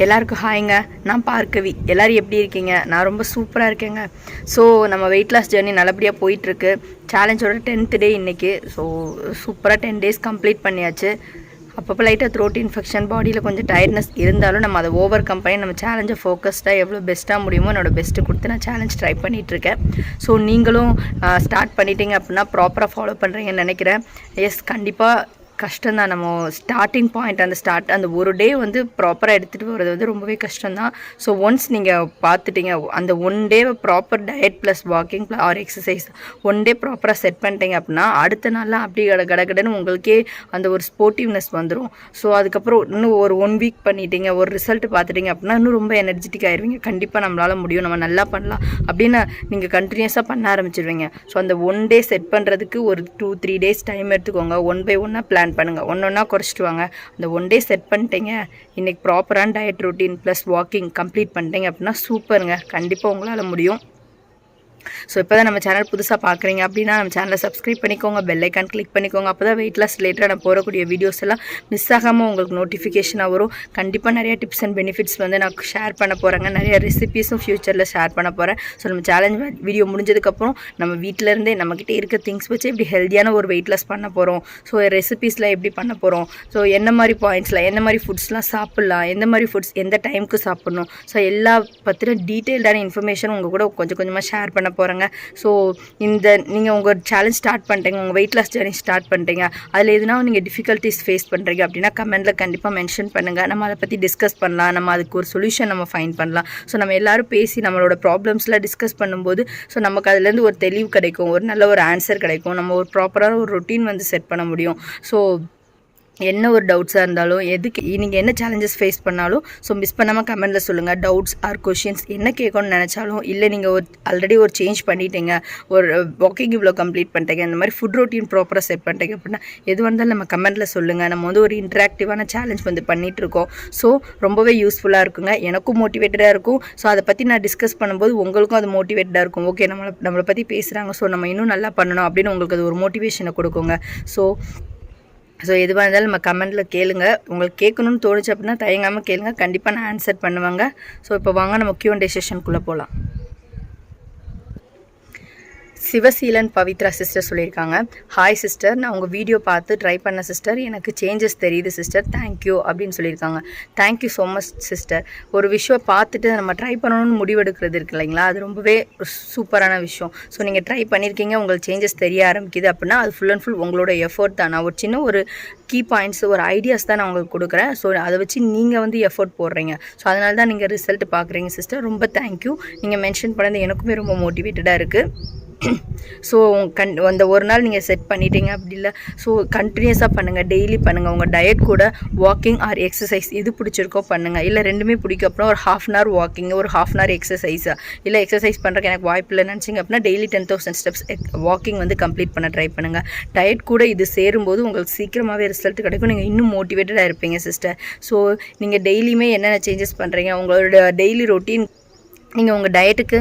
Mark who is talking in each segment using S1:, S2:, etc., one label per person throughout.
S1: எல்லாருக்கும் ஹாய்ங்க. நான் பார்க்கவி. எல்லோரும் எப்படி இருக்கீங்க? நான் ரொம்ப சூப்பராக இருக்கேங்க. ஸோ நம்ம வெயிட் லாஸ் ஜர்னி நல்லபடியாக போயிட்டுருக்கு. சேலஞ்சோட 10th டே இன்றைக்கி. ஸோ சூப்பராக 10 days கம்ப்ளீட் பண்ணியாச்சு. அப்பப்போ லைட்டாக த்ரோட் இன்ஃபெக்ஷன், பாடியில் கொஞ்சம் டயர்ட்னஸ் இருந்தாலும் நம்ம அதை ஓவர் கம் பண்ணி நம்ம சேலஞ்சை ஃபோக்கஸ்டாக எவ்வளோ பெஸ்ட்டாக முடியுமோ என்னோடய பெஸ்ட்டு கொடுத்து நான் சேலஞ்ச் ட்ரை பண்ணிகிட்ருக்கேன். ஸோ நீங்களும் ஸ்டார்ட் பண்ணிட்டீங்க அப்படின்னா ப்ராப்பராக ஃபாலோ பண்ணுறீங்கன்னு நினைக்கிறேன். எஸ், கண்டிப்பாக கஷ்டம்தான். நம்ம ஸ்டார்டிங் பாயிண்ட் அந்த ஒரு டே வந்து ப்ராப்பராக எடுத்துகிட்டு வர்றது வந்து ரொம்பவே கஷ்டம்தான். ஸோ ஒன்ஸ் நீங்கள் பார்த்துட்டீங்க, அந்த ஒன் டேவை proper diet plus walking or exercise one day ப்ராப்பராக செட் பண்ணிட்டீங்க அப்படின்னா அடுத்த நாள்லாம் அப்படி கடகடன்னு உங்களுக்கே அந்த ஒரு ஸ்போர்ட்டிவ்னஸ் வந்துடும். ஸோ அதுக்கப்புறம் இன்னும் ஒரு 1 week பண்ணிட்டீங்க, ஒரு ரிசல்ட் பார்த்துட்டீங்க அப்படின்னா இன்னும் ரொம்ப எனர்ஜெட்டிக் ஆயிடுவீங்க. கண்டிப்பாக நம்மளால் முடியும், நம்ம நல்லா பண்ணலாம் அப்படின்னு நீங்கள் கண்டினியூஸாக பண்ண ஆரம்பிச்சிடுவீங்க. ஸோ அந்த ஒன் டே செட் பண்ணுறதுக்கு ஒரு 2-3 days டைம் எடுத்துக்கோங்க. 1 by 1 பிளான் பண்ணுங்கள். ஒன்றா குறைச்சிட்டு வாங்க. அந்த ஒன் டே செட் பண்ணிட்டீங்க, இன்றைக்கி ப்ராப்பரான diet routine plus walking complete பண்ணிட்டீங்க அப்படின்னா சூப்பருங்க. கண்டிப்பாக உங்களால் முடியும். ஸோ இப்போ தான் நம்ம சேனல் புதுசாக பார்க்குறீங்க அப்படின்னா நம்ம சேனலை சப்ஸ்கிரைப் பண்ணிக்கோங்க, பெல் ஐக்கான் கிளிக் பண்ணிக்கோங்க. அப்போ தான் வெயிட் லாஸ் ரிலேட்டடாக நான் போகக்கூடிய வீடியோஸ் எல்லாம் மிஸ் ஆகாமல் உங்களுக்கு நோட்டிஃபிகேஷனாக வரும். கண்டிப்பாக நிறைய டிப்ஸ் அண்ட் பெனிஃபிட்ஸ் வந்து நான் ஷேர் பண்ண போகிறேங்க. நிறைய ரெசிபீஸும் ஃப்யூச்சரில் ஷேர் பண்ண போகிறேன். ஸோ நம்ம சேலஞ்ச் வீடியோ முடிஞ்சதுக்கப்புறம் நம்ம வீட்டிலேருந்தே நம்மக்கிட்ட இருக்க திங்ஸ் வச்சு எப்படி ஹெல்த்தியான ஒரு வெயிட் லாஸ் பண்ண போகிறோம், ஸோ ரெசிபீஸில் எப்படி பண்ண போகிறோம், ஸோ என்ன மாதிரி பாயிண்ட்ஸில் என்ன மாதிரி ஃபுட்ஸ்லாம் சாப்பிட்லாம், எந்த மாதிரி ஃபுட்ஸ் எந்த டைமுக்கு சாப்பிட்ணும், ஸோ எல்லா பற்றின டீட்டெயில்டான இன்ஃபர்மேஷன் உங்கள் கூட கொஞ்சம் கொஞ்சமாக ஷேர் பண்ண போகிறேங்க. ஸோ நீங்கள் உங்கள் சேலஞ்ச் ஸ்டார்ட் பண்ணிட்டீங்க, உங்கள் வெயிட் லாஸ் ஜர்னி ஸ்டார்ட் பண்ணிட்டீங்க, அதில் எதுனா நீங்கள் டிஃபிகல்ட்டிஸ் ஃபேஸ் பண்ணுறீங்க அப்படின்னா கமெண்ட்டில் கண்டிப்பாக மென்ஷன் பண்ணுங்கள். நம்ம அதை பற்றி டிஸ்கஸ் பண்ணலாம், நம்ம அதுக்கு ஒரு சொல்யூஷன் நம்ம ஃபைண்ட் பண்ணலாம். ஸோ நம்ம எல்லோரும் பேசி நம்மளோட ப்ராப்ளம்ஸ்லாம் டிஸ்கஸ் பண்ணும்போது ஸோ நமக்கு அதுலேருந்து ஒரு தெளிவு கிடைக்கும், ஒரு நல்ல ஒரு ஆன்சர் கிடைக்கும், நம்ம ஒரு ப்ராப்பரான ஒரு ரொட்டீன் வந்து செட் பண்ண முடியும். ஸோ என்ன ஒரு டவுட்ஸாக இருந்தாலும் எதுக்கு நீங்கள் என்ன சேலஞ்சஸ் ஃபேஸ் பண்ணாலும் ஸோ மிஸ் பண்ணாமல் கமெண்ட்டில் சொல்லுங்கள். டவுட்ஸ் ஆர் கொஷின்ஸ் என்ன கேட்கணும்னு நினச்சாலும், இல்லை நீங்கள் ஆல்ரெடி ஒரு சேஞ்ச் பண்ணிட்டீங்க, ஒரு வாக்கிங் இவ்வளோ கம்ப்ளீட் பண்ணிட்டீங்க, இந்த மாதிரி ஃபுட் ரொட்டீன் ப்ராப்பராக செட் பண்ணிட்டீங்க அப்படின்னா எது வந்தாலும் நம்ம கமெண்ட்டில் சொல்லுங்கள். நம்ம வந்து ஒரு இன்ட்ராக்டிவான சேலஞ்ச் வந்து பண்ணிகிட்ருக்கோம். ஸோ ரொம்பவே யூஸ்ஃபுல்லாக இருக்குங்க, எனக்கும் மோட்டிவேட்டடாக இருக்கும். ஸோ அதை பற்றி நான் டிஸ்கஸ் பண்ணும்போது உங்களுக்கும் அது மோட்டிவேட்டடாக இருக்கும். ஓகே, நம்மளை பற்றி பேசுகிறாங்க, ஸோ நம்ம இன்னும் நல்லா பண்ணணும் அப்படின்னு உங்களுக்கு அது ஒரு மோட்டிவேஷனை கொடுக்குங்க. ஸோ எதுவாக இருந்தாலும் நம்ம கமெண்ட்டில் கேளுங்க. உங்களுக்கு கேட்கணும்னு தோணுச்சு அப்படின்னா தயங்காமல் கேளுங்க, கண்டிப்பாக நான் ஆன்சர் பண்ணுவாங்க. ஸோ இப்போ வாங்க நம்ம Q&A செஷனுக்குள்ளே போகலாம். சிவசீலன் பவித்ரா சிஸ்டர் சொல்லியிருக்காங்க, ஹாய் சிஸ்டர், நான் உங்கள் வீடியோ பார்த்து ட்ரை பண்ண சிஸ்டர், எனக்கு சேஞ்சஸ் தெரியுது சிஸ்டர், தேங்க்யூ அப்படின்னு சொல்லியிருக்காங்க. Thank you so much sister. ஒரு விஷயம் பார்த்துட்டு நம்ம ட்ரை பண்ணணும்னு முடிவெடுக்கிறது இருக்கு இல்லைங்களா, அது ரொம்பவே சூப்பரான விஷயம். ஸோ நீங்கள் ட்ரை பண்ணியிருக்கீங்க, உங்களுக்கு சேஞ்சஸ் தெரிய ஆரம்பிக்குது அப்படின்னா அது ஃபுல் அண்ட் ஃபுல் உங்களோட எஃபோர்ட் தான். நான் ஒரு சின்ன ஒரு கீ பாயிண்ட்ஸ், ஒரு ஐடியாஸ் தான் நான் உங்களுக்கு கொடுக்குறேன். ஸோ அதை வச்சு நீங்கள் வந்து எஃபோர்ட் போடுறீங்க. ஸோ அதனால தான் நீங்கள் ரிசல்ட் பார்க்குறீங்க சிஸ்டர். ரொம்ப தேங்க்யூ. நீங்கள் மென்ஷன் பண்ணது எனக்குமே ரொம்ப மோட்டிவேட்டடாக இருக்குது. ஸோ அந்த ஒரு நாள் நீங்கள் செட் பண்ணிட்டீங்க அப்படி இல்லை, ஸோ கண்டினியூஸாக பண்ணுங்கள், டெய்லி பண்ணுங்கள். உங்கள் டயட் கூட வாக்கிங் ஆர் எக்ஸசைஸ் எது பிடிச்சிருக்கோ பண்ணுங்கள். இல்லை ரெண்டுமே பிடிக்கும் அப்படின்னா ஒரு 1/2 hour வாக்கிங், ஒரு 1/2 hour எக்ஸசைஸாக, இல்லை எக்ஸசைஸ் பண்ணுறதுக்கு எனக்கு வாய்ப்பு இல்லை நினச்சிங்க அப்படின்னா டெய்லி 10,000 steps வாக்கிங் வந்து கம்ப்ளீட் பண்ண ட்ரை பண்ணுங்கள். டயட் கூட இது சேரும்போது உங்களுக்கு சீக்கிரமாகவே ரிசல்ட் கிடைக்கும், நீங்கள் இன்னும் மோட்டிவேட்டடாக இருப்பீங்க சிஸ்டர். ஸோ நீங்கள் டெய்லியுமே என்னென்ன சேஞ்சஸ் பண்ணுறீங்க, உங்களோட டெய்லி ரொட்டீன், நீங்கள் உங்கள் டயட்டுக்கு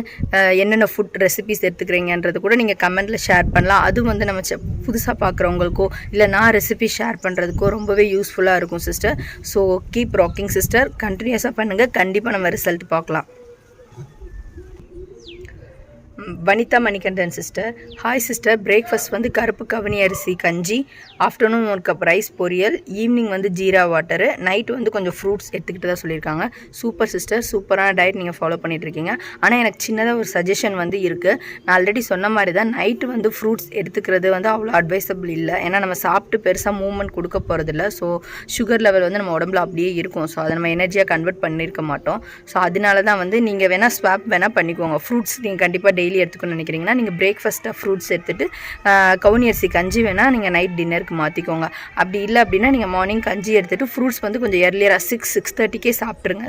S1: என்னென்ன ஃபுட் ரெசிபிஸ் எடுத்துக்கிறீங்கன்றது கூட நீங்கள் கமெண்ட்டில் ஷேர் பண்ணலாம். அதுவும் வந்து நம்ம புதுசாக பார்க்குறவங்களுக்கோ இல்லை நான் ரெசிபி ஷேர் பண்ணுறதுக்கோ ரொம்பவே யூஸ்ஃபுல்லாக இருக்கும் sister. So keep rocking sister, கண்டினியூஸாக பண்ணுங்கள், கண்டிப்பாக நம்ம ரிசல்ட் பார்க்கலாம். Vanitha Manikandan sister, hi sister, breakfast வந்து கருப்பு கவனி அரிசி கஞ்சி, ஆஃப்டர்நூன் 1 cup ரைஸ் பொரியல், ஈவினிங் வந்து ஜீரா வாட்டரு, நைட்டு வந்து கொஞ்சம் ஃப்ரூட்ஸ் எடுத்துக்கிட்டு தான் சொல்லியிருக்காங்க. சூப்பர் சிஸ்டர், சூப்பரான டயட் நீங்கள் ஃபாலோ பண்ணிகிட்ருக்கீங்க. ஆனால் எனக்கு சின்னதாக ஒரு சஜஷன் வந்து இருக்குது. நான் ஆல்ரெடி சொன்ன மாதிரி தான் நைட்டு வந்து ஃப்ரூட்ஸ் எடுத்துக்கிறது வந்து அவ்வளோ அட்வைசபிள் இல்லை. ஏன்னா நம்ம சாப்பிட்டு பெருசாக மூவ்மெண்ட் கொடுக்க போகிறதில்ல. ஸோ சுகர் லெவல் வந்து நம்ம உடம்புல அப்படியே இருக்கும். ஸோ அதை நம்ம எனர்ஜியாக கன்வெர்ட் பண்ணியிருக்க மாட்டோம். ஸோ அதனால தான் வந்து நீங்கள் வேணால் ஸ்வாப் வேணால் பண்ணிக்கோங்க. ஃப்ரூட்ஸ் நீங்கள் கண்டிப்பாக டெய்லி எடுத்துக்கணும்னு நினைக்கிறீங்கன்னா நீங்கள் பிரேக்ஃபாஸ்ட்டாக ஃப்ரூட்ஸ் எடுத்துகிட்டு கவுனி அரிசி கஞ்சி வேணால் நீங்கள் நைட் டின்னருக்கு மாற்றிக்கோங்க. அப்படி இல்லை அப்படின்னா நீங்கள் மார்னிங் கஞ்சி எடுத்துகிட்டு ஃப்ரூட்ஸ் வந்து கொஞ்சம் ஏர்லியராக 6-6:30க்கே சாப்பிட்ருங்க.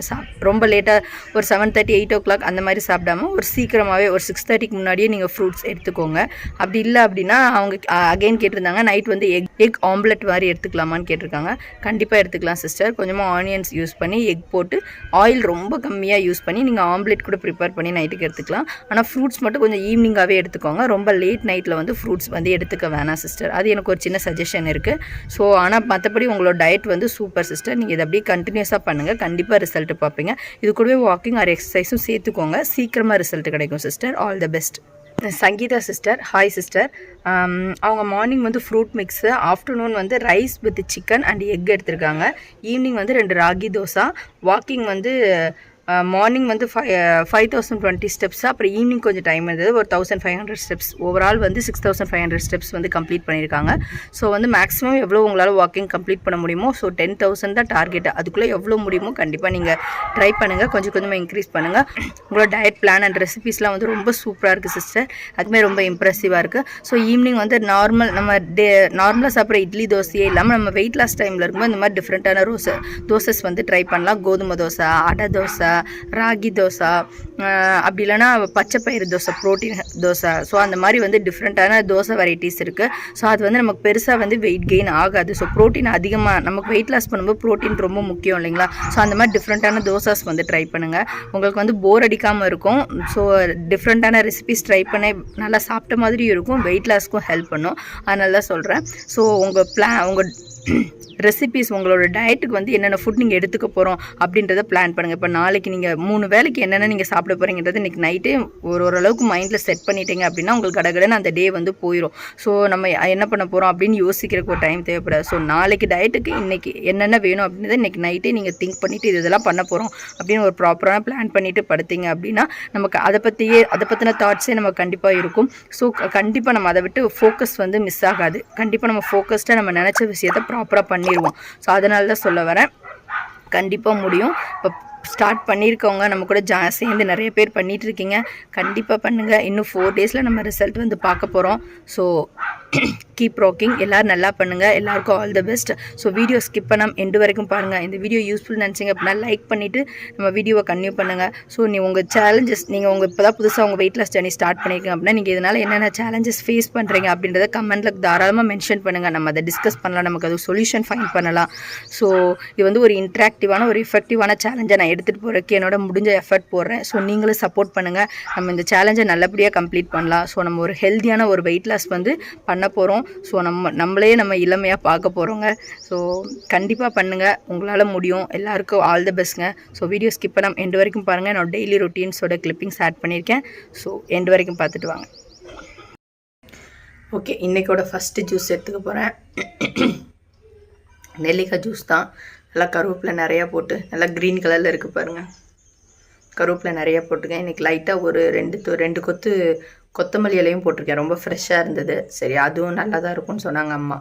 S1: ரொம்ப லேட்டாக ஒரு 7:30-8 o'clock அந்த மாதிரி சாப்பிடாமல் ஒரு சீக்கிரமாகவே ஒரு 6:30க்கு முன்னாடியே நீங்கள் ஃப்ரூட்ஸ் எடுத்துக்கோங்க. அப்படி இல்லை அப்படின்னா அவங்க அகைன் கேட்டிருந்தாங்க நைட் வந்து எக் ஆம்லெட் மாதிரி எடுத்துக்கலாமான்னு கேட்டிருக்காங்க. கண்டிப்பாக எடுத்துக்கலாம் சிஸ்டர். கொஞ்சமாக ஆனியன்ஸ் யூஸ் பண்ணி எக் போட்டு ஆயில் ரொம்ப கம்மியாக யூஸ் பண்ணி நீங்கள் ஆம்லெட் கூட ப்ரிப்பேர் பண்ணி நைட்டுக்கு எடுத்துக்கலாம். ஆனால் ஃப்ரூட்ஸ் மட்டும் மட்டும் கொஞ்சம் ஈவினிங்காகவே எடுத்துக்கோங்க. ரொம்ப லேட் நைட்டில் வந்து ஃப்ரூட்ஸ் வந்து எடுத்துக்க வேணாம் சிஸ்டர். அது எனக்கு ஒரு சின்ன சஜஷன் இருக்குது. ஸோ ஆனால் மற்றபடி உங்களோட டயட் வந்து சூப்பர் சிஸ்டர். நீங்கள் இதை அப்படியே கண்டினியூஸாக பண்ணுங்கள், கண்டிப்பாக ரிசல்ட் பார்ப்பீங்க. இது கூடவே வாக்கிங் ஆர் எக்ஸசைஸும் சேர்த்துக்கோங்க, சீக்கிரமாக ரிசல்ட் கிடைக்கும் sister. All the best. Sangeetha sister, hi sister. அவங்க மார்னிங் வந்து ஃப்ரூட் மிக்ஸு, ஆஃப்டர்நூன் வந்து rice with chicken and egg எடுத்திருக்காங்க. ஈவினிங் வந்து 2 ராகி தோசை. வாக்கிங் வந்து மார்னிங் வந்து 5020 ஸ்டெப்ஸ், அப்புறம் ஈவினிங் கொஞ்சம் டைம் இருந்தது, ஒரு 1500 ஸ்டெப்ஸ். ஓவரால் வந்து 6500 ஸ்டெப்ஸ் வந்து கம்ப்ளீட் பண்ணியிருக்காங்க. ஸோ வந்து மேக்ஸிமம் எவ்வளோ உங்களால் வாக்கிங் கம்ப்ளீட் பண்ண முடியுமோ, ஸோ 10,000 தான் டார்கெட். அதுக்குள்ளே எவ்வளோ முடியுமோ கண்டிப்பாக நீங்கள் ட்ரை பண்ணுங்கள், கொஞ்சம் கொஞ்சமாக இன்க்ரீஸ் பண்ணுங்கள். உங்களோட டயட் பிளான் அண்ட் ரெசிபீஸ்லாம் வந்து ரொம்ப சூப்பராக இருக்குது சிஸ்டர். அதுமாதிரி ரொம்ப இம்ப்ரெசிவாக இருக்குது. ஸோ ஈவினிங் வந்து நார்மலாக சாப்பிட்ற இட்லி தோசையே இல்லாமல் நம்ம வெயிட் லாஸ் டைமில் இருக்கும்போது இந்த மாதிரி டிஃப்ரெண்ட்டான தோசஸ் வந்து ட்ரை பண்ணலாம். கோதுமை தோசை, அடை தோசை, ராகி தோசை, அப்படி இல்லைனா பச்சை பயிறு தோசை, ப்ரோட்டீன் தோசை. ஸோ அந்த மாதிரி வந்து டிஃப்ரெண்ட்டான தோசை வெரைட்டிஸ் இருக்குது. ஸோ அது வந்து நமக்கு பெருசாக வந்து வெயிட் கெயின் ஆகாது. ஸோ ப்ரோட்டீன் அதிகமாக நமக்கு வெயிட் லாஸ் பண்ணும்போது ப்ரோட்டீன் ரொம்ப முக்கியம் இல்லைங்களா? ஸோ அந்த மாதிரி டிஃப்ரெண்ட்டான தோசாஸ் வந்து ட்ரை பண்ணுங்கள், உங்களுக்கு வந்து போர் அடிக்காமல் இருக்கும். ஸோ டிஃப்ரெண்ட்டான ரெசிபிஸ் ட்ரை பண்ண நல்லா சாப்பிட்ட மாதிரியும் இருக்கும், வெயிட் லாஸ்க்கும் ஹெல்ப் பண்ணும். அதனால தான் சொல்கிறேன். ஸோ உங்கள் ரெசிபீஸ், உங்களோட டயட்டுக்கு வந்து என்னென்ன ஃபுட் நீங்கள் எடுத்துக்க போகிறோம் அப்படின்றத பிளான் பண்ணுங்கள். இப்போ நாளைக்கு நீங்கள் 3 வேளைக்கு என்னென்ன நீங்கள் சாப்பிட போகிறீங்கிறது இன்றைக்கி நைட்டே ஓரளவுக்கு மைண்டில் செட் பண்ணிட்டீங்க அப்படின்னா உங்களுக்கு கடகடன்னு அந்த டே வந்து போயிடும். ஸோ நம்ம என்ன பண்ண போகிறோம் அப்படின்னு யோசிக்கிறதுக்கு ஒரு டைம் தேவைப்படாது. ஸோ நாளைக்கு டயட்டுக்கு இன்றைக்கி என்னென்ன வேணும் அப்படின்றத இன்றைக்கி நைட்டே நீங்கள் திங்க் பண்ணிவிட்டு இதெல்லாம் பண்ண போகிறோம் அப்படின்னு ஒரு ப்ராப்பரான பிளான் பண்ணிவிட்டு படுத்தீங்க அப்படின்னா நமக்கு அதை பற்றின தாட்ஸே நமக்கு கண்டிப்பாக இருக்கும். ஸோ கண்டிப்பாக நம்ம அதை விட்டு ஃபோக்கஸ் வந்து மிஸ் ஆகாது. கண்டிப்பாக நம்ம ஃபோக்கஸ்டாக நம்ம நினச்ச விஷயத்தை ப்ராப்பராக பண்ணிடுவோம். ஸோ அதனால தான் சொல்ல வரேன், கண்டிப்பாக முடியும். இப்போ ஸ்டார்ட் பண்ணியிருக்கவங்க நம்ம கூட சேர்ந்து நிறைய பேர் பண்ணிகிட்ருக்கீங்க, கண்டிப்பாக பண்ணுங்கள். இன்னும் 4 டேஸில் நம்ம ரிசல்ட் வந்து பார்க்க போகிறோம். So keep rocking. எல்லோரும் நல்லா பண்ணுங்கள், எல்லாருக்கும் all the best. So video skip பண்ணாமல் எண்டு வரைக்கும் பாருங்கள். இந்த வீடியோ யூஸ்ஃபுல் நினச்சிங்க அப்படின்னா லைக் பண்ணிவிட்டு நம்ம வீடியோவை கன்டினியூ பண்ணுங்கள். ஸோ உங்கள் சேலஞ்சஸ், நீங்கள் இப்போ தான் புதுசாக உங்கள் வெயிட் லாஸ் ஜர்னி ஸ்டார்ட் பண்ணியிருக்கீங்க அப்படின்னா நீங்கள் இதனால் என்னென்ன சேலஞ்சஸ் ஃபேஸ் பண்ணுறீங்க அப்படின்றத கமெண்ட்டில் தாராளமாக மென்ஷன் பண்ணுங்கள். நம்ம அதை டிஸ்கஸ் பண்ணலாம், நமக்கு அது சொல்யூஷன் ஃபைண்ட் பண்ணலாம். ஸோ இது வந்து ஒரு இன்ட்ராக்டிவான ஒரு எஃபெக்டிவான சேலஞ்சை நான் எடுத்துகிட்டு போகிறதுக்கு என்னோட முடிஞ்ச எஃபர்ட் போடுறேன். ஸோ நீங்களும் சப்போர்ட் பண்ணுங்கள், நம்ம இந்த சேலஞ்சை நல்லபடியாக கம்ப்ளீட் பண்ணலாம். ஸோ நம்ம ஒரு ஹெல்த்தியான ஒரு வெயிட் லாஸ் வந்து பண்ண போகிறோம். ஸோ நம்மளே இளமையாக பார்க்க போகிறோங்க. ஸோ கண்டிப்பாக பண்ணுங்கள், உங்களால் முடியும். எல்லாருக்கும் ஆல் தி பெஸ்ட்ங்க. ஸோ வீடியோ ஸ்கிப் பண்ணாமல் எண்டு வரைக்கும் பாருங்கள். நான் டெய்லி ரொட்டீன்ஸோட கிளிப்பிங்ஸ் ஆட் பண்ணியிருக்கேன். ஸோ எண்டு வரைக்கும் பார்த்துட்டு வாங்க. ஓகே, இன்றைக்கோட ஃபஸ்ட்டு ஜூஸ் எடுத்துக்க போகிறேன். நெல்லிக்காய் ஜூஸ் தான். நல்லா கருவேப்பிலை நிறையா போட்டு, நல்லா க்ரீன் கலரில் இருக்குது பாருங்கள். கருவேப்பிலை நிறையா போட்டிருக்கேன். இன்றைக்கி லைட்டாக ஒரு 2 கொத்து கொத்தமல்லி இலையும் போட்டிருக்கேன். ரொம்ப ஃப்ரெஷ்ஷாக இருந்தது. சரி, அதுவும் நல்லா தான் இருக்கும்னு சொன்னாங்க அம்மா.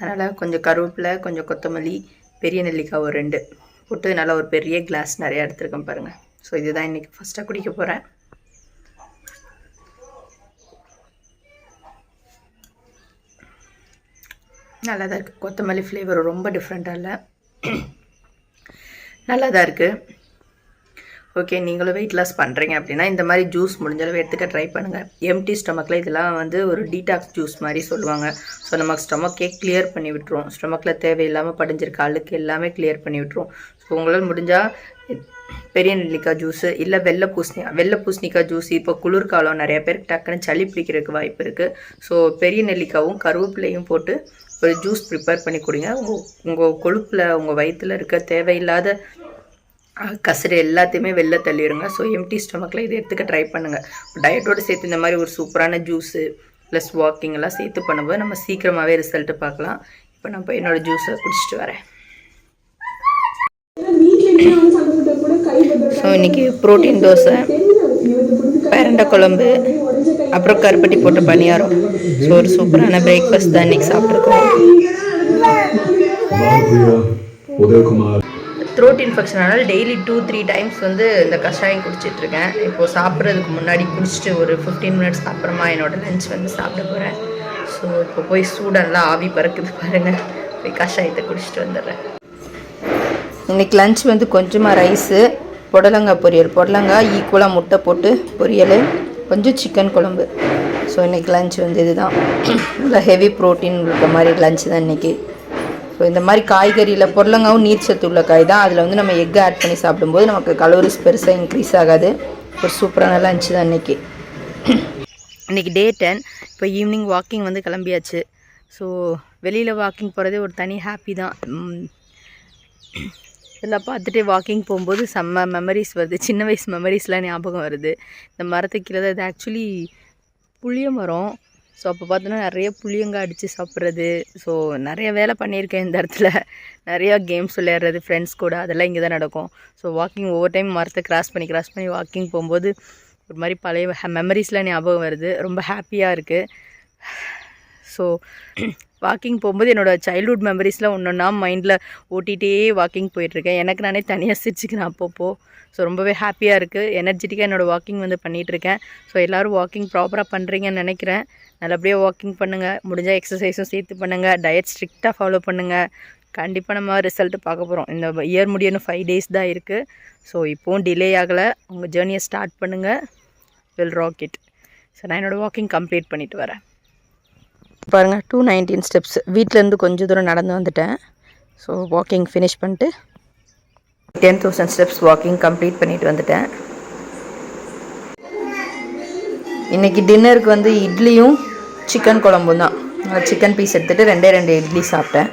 S1: அதனால் கொஞ்சம் கருவேப்பிலை, கொஞ்சம் கொத்தமல்லி, பெரிய நெல்லிக்காய் ஒரு 2 போட்டு நல்லா ஒரு பெரிய கிளாஸ் நிறையா எடுத்துருக்கேன் பாருங்கள். ஸோ இதுதான் இன்றைக்கி ஃபஸ்ட்டாக குடிக்க போகிறேன். நல்லா தான் இருக்குது. கொத்தமல்லி ஃப்ளேவர் ரொம்ப டிஃப்ரெண்ட்டாக இல்லை, நல்லா தான் இருக்குது. ஓகே, நீங்களும் வெயிட் லாஸ் பண்ணுறீங்க அப்படின்னா இந்த மாதிரி ஜூஸ் முடிஞ்சளவு எடுத்துக்க ட்ரை பண்ணுங்கள். எம்டி ஸ்டொமக்கில் இதெல்லாம் வந்து ஒரு டீடாக்ஸ் ஜூஸ் மாதிரி சொல்லுவாங்க. ஸோ நமக்கு ஸ்டொமக்கே கிளியர் பண்ணி விட்டுரும். ஸ்டொமக்கில் தேவையில்லாமல் படிஞ்சிருக்க அழுக்கு எல்லாமே கிளியர் பண்ணி விட்டுரும். ஸோ உங்களால் முடிஞ்சால் பெரிய நெல்லிக்காய் ஜூஸு, இல்லை வெள்ளை பூசணிக்காய் ஜூஸ். இப்போ குளிர்காலம், நிறைய பேருக்கு டக்குன்னு சளி பிடிக்கிறதுக்கு வாய்ப்பு இருக்குது. ஸோ பெரிய நெல்லிக்காவும் கருவேப்பிலையும் போட்டு ஒரு ஜூஸ் ப்ரிப்பேர் பண்ணி கொடுங்க. உங்கள் கொழுப்பில், உங்கள் வயிற்றில் இருக்க தேவையில்லாத கசடு எல்லாத்தையுமே வெளில தள்ளிடுங்க. ஸோ எம்டி ஸ்டொமக்கில் இதை எடுத்துக்க ட்ரை பண்ணுங்கள். டயட்டோடு சேர்த்து இந்த மாதிரி ஒரு சூப்பரான ஜூஸு ப்ளஸ் வாக்கிங் எல்லாம் சேர்த்து பண்ணும்போது நம்ம சீக்கிரமாகவே ரிசல்ட்டு பார்க்கலாம். இப்போ நான் போய் என்னோடய ஜூஸை குடிச்சிட்டு வரேன். ஸோ இன்றைக்கி ப்ரோட்டீன் தோசை, பிரண்டை குழம்பு, அப்புறம் கருப்பட்டி போட்ட பணியாரம். ஸோ ஒரு சூப்பரான பிரேக்ஃபாஸ்ட் தான் இன்றைக்கி சாப்பிட்ருக்கோம். த்ரோட் இன்ஃபெக்ஷனால் டெய்லி 2-3 டைம்ஸ் வந்து இந்த கஷாயம் குடிச்சிட்ருக்கேன். இப்போது சாப்பிட்றதுக்கு முன்னாடி குடிச்சிட்டு ஒரு 15 மினிட்ஸ் அப்புறமா என்னோடய லஞ்ச் வந்து சாப்பிட போகிறேன். ஸோ இப்போ போய் சூடெல்லாம் ஆவி பறக்குது பாருங்கள், போய் கஷாயத்தை குடிச்சிட்டு வந்துடுறேன். இன்றைக்கி லஞ்ச் வந்து கொஞ்சமாக ரைஸு, புடலங்காய் பொரியல், புடலங்காய் ஈக்குவலாக முட்டை போட்டு பொரியல், கொஞ்சம் சிக்கன் குழம்பு. ஸோ இன்றைக்கி லஞ்ச் வந்து இதுதான். நல்லா ஹெவி ப்ரோட்டீன் இருக்க மாதிரி லஞ்ச் தான் இன்றைக்கி. ஸோ இந்த மாதிரி காய்கறியில் புடலங்காவும் நீர் சத்து உள்ள காய் தான். அதில் வந்து நம்ம எக் ஆட் பண்ணி சாப்பிடும்போது நமக்கு கலோரிஸ் பெருசாக இன்க்ரீஸ் ஆகாது. ஒரு சூப்பரான லஞ்ச் தான் இன்றைக்கி. இன்றைக்கி டே 10. இப்போ ஈவினிங் வாக்கிங் வந்து கிளம்பியாச்சு. ஸோ வெளியில் வாக்கிங் போகிறதே ஒரு தனி ஹாப்பி தான். இதெல்லாம் பார்த்துட்டு வாக்கிங் போகும்போது செம்ம மெமரிஸ் வருது. சின்ன வயசு மெமரிஸ்லாம் ஞாபகம் வருது. இந்த மரத்துக்கு கீழே இது ஆக்சுவலி புளிய மரம். ஸோ அப்போ பார்த்தோன்னா நிறைய புளியங்காய் அடித்து சாப்பிட்றது. ஸோ நிறைய வேலை பண்ணியிருக்கேன் இந்த இடத்துல. நிறையா கேம்ஸ் விளையாடுறது ஃப்ரெண்ட்ஸ் கூட, அதெல்லாம் இங்கே தான் நடக்கும். ஸோ வாக்கிங் ஒவ்வொரு டைம் மரத்தை கிராஸ் பண்ணி வாக்கிங் போகும்போது ஒரு மாதிரி பழைய மெமரிஸ்லாம் ஞாபகம் வருது. ரொம்ப ஹாப்பியாக இருக்குது. ஸோ வாக்கிங் போகும்போது என்னோடய சைல்ட்ஹுட் மெமரிஸ்லாம் ஒன்றா மைண்டில் ஓட்டிகிட்டே வாக்கிங் போயிட்டுருக்கேன். எனக்கு நானே தனியாக சிரிச்சுக்கிறேன் அப்பப்போ. ஸோ ரொம்பவே ஹாப்பியாக இருக்குது. எனர்ஜெட்டிக்காக என்னோடய வாக்கிங் வந்து பண்ணிகிட்ருக்கேன். ஸோ எல்லோரும் வாக்கிங் ப்ராப்பராக பண்ணுறீங்கன்னு நினைக்கிறேன். நல்லபடியாக வாக்கிங் பண்ணுங்கள். முடிஞ்சால் எக்ஸசைஸும் சேர்த்து பண்ணுங்கள். டயட் ஸ்ட்ரிக்டாக ஃபாலோ பண்ணுங்கள். கண்டிப்பாக நம்ம ரிசல்ட்டு பார்க்க போகிறோம். இந்த இயர் முடியணும் 5 days தான் இருக்குது. ஸோ இப்போவும் டிலே ஆகலை. உங்கள் ஜேர்னியை ஸ்டார்ட் பண்ணுங்கள். Will rocket. ஸோ நான் என்னோடய வாக்கிங் கம்ப்ளீட் பண்ணிவிட்டு வரேன். பாருங்கள் 219 ஸ்டெப்ஸ். வீட்டிலேருந்து கொஞ்சம் தூரம் நடந்து வந்துட்டேன். ஸோ வாக்கிங் ஃபினிஷ் பண்ணிட்டு 10,000 ஸ்டெப்ஸ் வாக்கிங் கம்ப்ளீட் பண்ணிட்டு வந்துட்டேன். இன்றைக்கி டின்னருக்கு வந்து இட்லியும் சிக்கன் குழம்பும் தான். சிக்கன் பீஸ் எடுத்துகிட்டு 2 இட்லி சாப்பிட்டேன்.